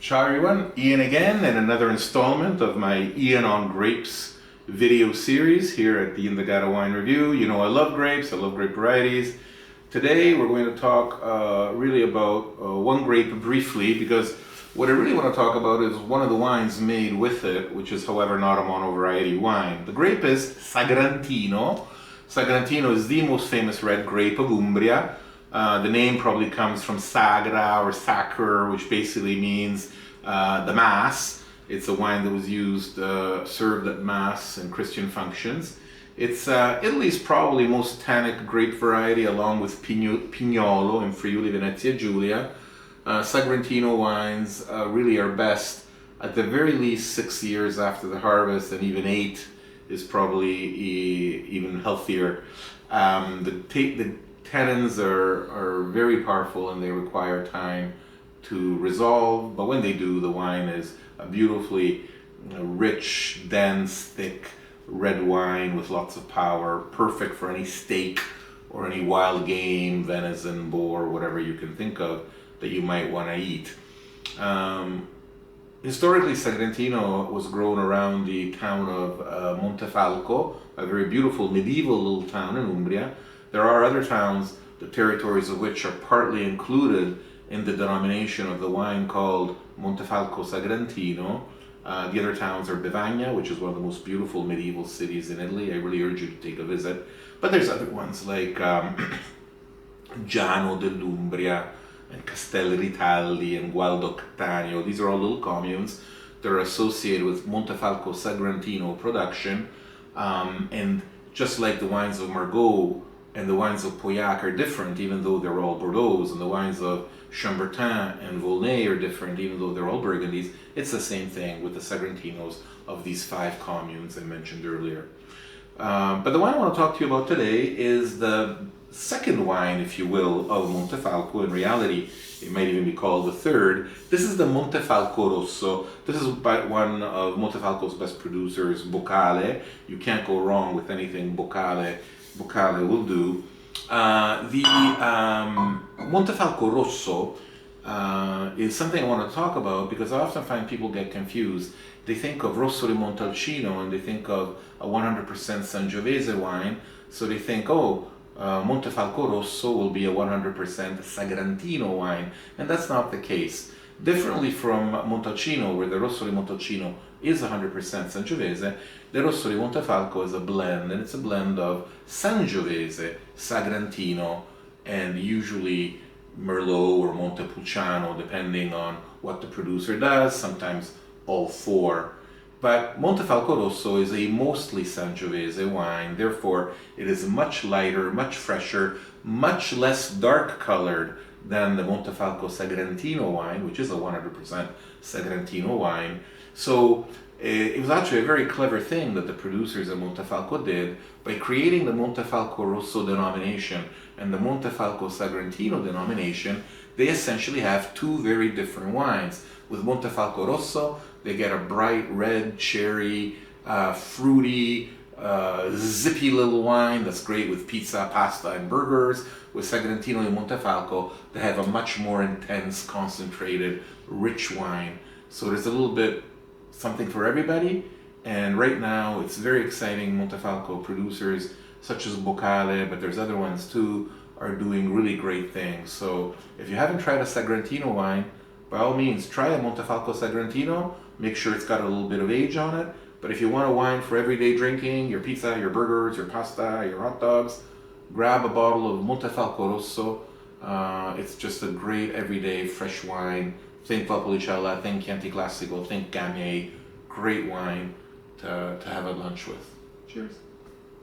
Ciao everyone, Ian again, and another installment of my Ian on Grapes video series here at the Indagata Wine Review. You know I love grapes, I love grape varieties. Today we're going to talk really about one grape briefly, because what I really want to talk about is one of the wines made with it, which is however not a mono variety wine. The grape is Sagrantino. Sagrantino is the most famous red grape of Umbria. The name probably comes from Sagra or Sacre, which basically means the Mass. It's a wine that was used, served at Mass and Christian functions. It's Italy's probably most tannic grape variety, along with Pignolo in Friuli, Venezia Giulia. Sagrantino wines really are best at the very least 6 years after the harvest, and even 8 is probably even healthier. The tannins are very powerful and they require time to resolve, but when they do, the wine is a beautifully rich, dense, thick red wine with lots of power, perfect for any steak or any wild game, venison, boar, whatever you can think of that you might want to eat. Historically, Sagrantino was grown around the town of Montefalco, a very beautiful medieval little town in Umbria. There are other towns, the territories of which are partly included in the denomination of the wine called Montefalco Sagrantino. The other towns are Bevagna, which is one of the most beautiful medieval cities in Italy. I really urge you to take a visit. But there's other ones like Giano dell'Umbria and Castel Ritaldi and Gualdo Cattaneo. These are all little communes that are associated with Montefalco Sagrantino production. And just like the wines of Margaux and the wines of Pauillac are different, even though they're all Bordeaux, and the wines of Chambertin and Volnay are different, even though they're all Burgundies, it's the same thing with the Sagrantinos of these 5 communes I mentioned earlier. But the wine I want to talk to you about today is the second wine, if you will, of Montefalco. In reality, it might even be called the third. This is the Montefalco Rosso. This is one of Montefalco's best producers, Boccale. You can't go wrong with anything Boccale will do. The Montefalco Rosso is something I want to talk about because I often find people get confused. They think of Rosso di Montalcino and they think of a 100% Sangiovese wine, so they think, Montefalco Rosso will be a 100% Sagrantino wine, and that's not the case. Differently from Montalcino, where the Rosso di Montalcino is 100% Sangiovese, the Rosso di Montefalco is a blend, and it's a blend of Sangiovese, Sagrantino, and usually Merlot or Montepulciano, depending on what the producer does, sometimes all 4. But Montefalco Rosso is a mostly Sangiovese wine, therefore it is much lighter, much fresher, much less dark colored than the Montefalco Sagrantino wine, which is a 100% Sagrantino wine. So it was actually a very clever thing that the producers at Montefalco did by creating the Montefalco Rosso denomination and the Montefalco Sagrantino denomination. They essentially have 2 very different wines. With Montefalco Rosso, they get a bright red, cherry, fruity, zippy little wine that's great with pizza, pasta, and burgers. With Sagrantino and Montefalco, they have a much more intense, concentrated, rich wine. So there's a little bit something for everybody. And right now, it's very exciting. Montefalco producers such as Boccale, but there's other ones too, are doing really great things. So if you haven't tried a Sagrantino wine, by all means, try a Montefalco Sagrantino. Make sure it's got a little bit of age on it. But if you want a wine for everyday drinking, your pizza, your burgers, your pasta, your hot dogs, grab a bottle of Montefalco Rosso. It's just a great everyday fresh wine. Think Valpolicella, think Chianti Classico, think Gamay. Great wine to have a lunch with. Cheers.